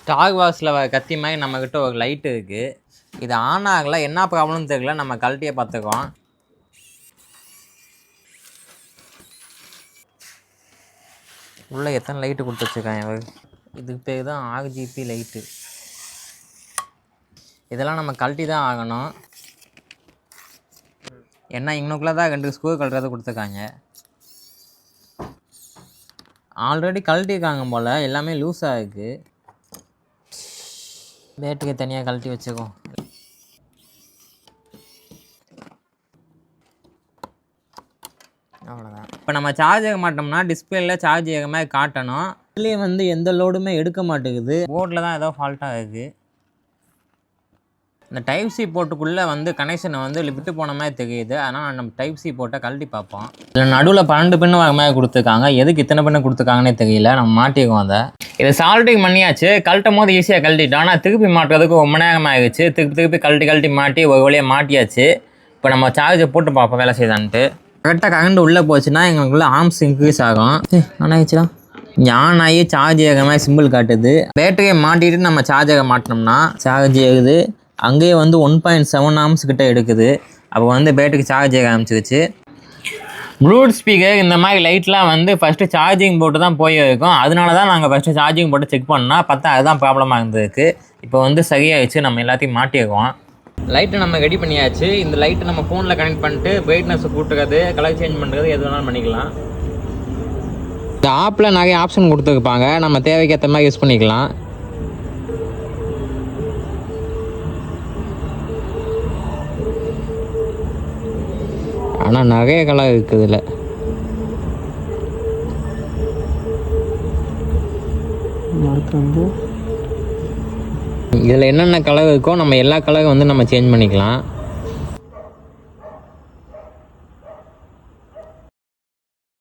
Stock பாக்ஸில் கத்தி மாதிரி நம்மக்கிட்ட ஒரு லைட் இருக்குது. இது ஆன் ஆகலை, என்ன ப்ராப்ளம்னு தெரியல. நம்ம கழட்டியை பார்த்துக்குவோம். உள்ளே எத்தனை லைட்டு கொடுத்து வச்சுருக்காங்க. இதுக்கு பேர் தான் RGB லைட்டு. இதெல்லாம் நம்ம கழட்டி தான் ஆகணும். ஏன்னா இன்னுக்குள்ளே தான் 2 ஸ்க்ரூ கழட்டுறது கொடுத்துருக்காங்க. ஆல்ரெடி கழட்டிருக்காங்க போல், எல்லாமே லூஸாக இருக்குது. பேட்டரியை தனியாக கழட்டி வச்சுக்கோம். அவ்வளோதான். இப்போ நம்ம சார்ஜ் ஆக மாட்டோம்னா டிஸ்பிளேயில் சார்ஜ் ஆக மாதிரி காட்டணும். இதுலேயே வந்து எந்த லோடுமே எடுக்க மாட்டேங்குது. போர்டில் தான் ஏதோ ஃபால்ட்டாக இருக்குது. இந்த டைப் சி போர்ட்டுக்குள்ளே வந்து கனெக்ஷனை வந்து விட்டு போன மாதிரி தெரியுது. அதனால் நம்ம டைப் சி போர்ட்டை கழட்டி பார்ப்போம். இதில் நடுவில் 12 பின்னு வர மாதிரி கொடுத்துருக்காங்க. எதுக்கு இத்தனை பின்னு கொடுத்துருக்காங்கன்னே தெரியல. நம்ம மாட்டிக்குவோம். அதை இதை சால்ட்டிங் பண்ணியாச்சு. கழட்டும் போது ஈஸியாக கழட்டிட்டோம். ஆனால் திருப்பி மாட்டுறதுக்கு ரொம்ப நேரம் ஆகிடுச்சு. திருப்பி கழட்டி மாட்டி ஒரு வழியாக மாட்டியாச்சு. இப்போ நம்ம சார்ஜை போட்டு பார்ப்போம் வேலை செய்தான்ட்டு. கரெக்டாக கரண்ட் உள்ளே போச்சுன்னா எங்களுக்குள்ள ஆர்ம்ஸ் இன்க்ரீஸ் ஆகும். ஆனாயிடுச்சுடா, ஆன் ஆகி சார்ஜ் ஆகிற மாதிரி சிம்பிள் காட்டுது. பேட்டரியை மாட்டிட்டு நம்ம சார்ஜ் ஆக மாட்டினோம்னா சார்ஜ் ஆகுது. அங்கேயே வந்து 1.7 ஆம்ஸ் கிட்ட எடுக்குது. அப்போ வந்து பேட்டரி சார்ஜ் ஆக ஆரம்பிச்சிருச்சு. ப்ளூடூத் ஸ்பீக்கர் இந்த மாதிரி லைட்லாம் வந்து ஃபஸ்ட்டு சார்ஜிங் போட்டு தான் போய் இருக்கும். அதனால தான் நாங்கள் ஃபஸ்ட்டு சார்ஜிங் போட்டு செக் பண்ணோம். பார்த்தா அதுதான் ப்ராப்ளமாக இருந்ததுக்கு. இப்போ வந்து சரியாயிடுச்சு. நம்ம எல்லாத்தையும் மாட்டிடுவோம். லைட்டை நம்ம ரெடி பண்ணியாச்சு. இந்த லைட்டை நம்ம ஃபோனில் கனெக்ட் பண்ணிட்டு பிரைட்னஸை கூட்டுறது, கலர் சேஞ்ச் பண்ணுறது எது வேணாலும் பண்ணிக்கலாம். இந்த ஆப்பில் நிறைய ஆப்ஷன் கொடுத்துருப்பாங்க. நம்ம தேவைக்கு ஏற்ற மாதிரி யூஸ் பண்ணிக்கலாம். ஆனால் நிறைய கலர் இருக்குது இதில். அடுத்து வந்து இதில் என்னென்ன கலர் இருக்கோ நம்ம எல்லா கலரும் வந்து நம்ம சேஞ்ச் பண்ணிக்கலாம்.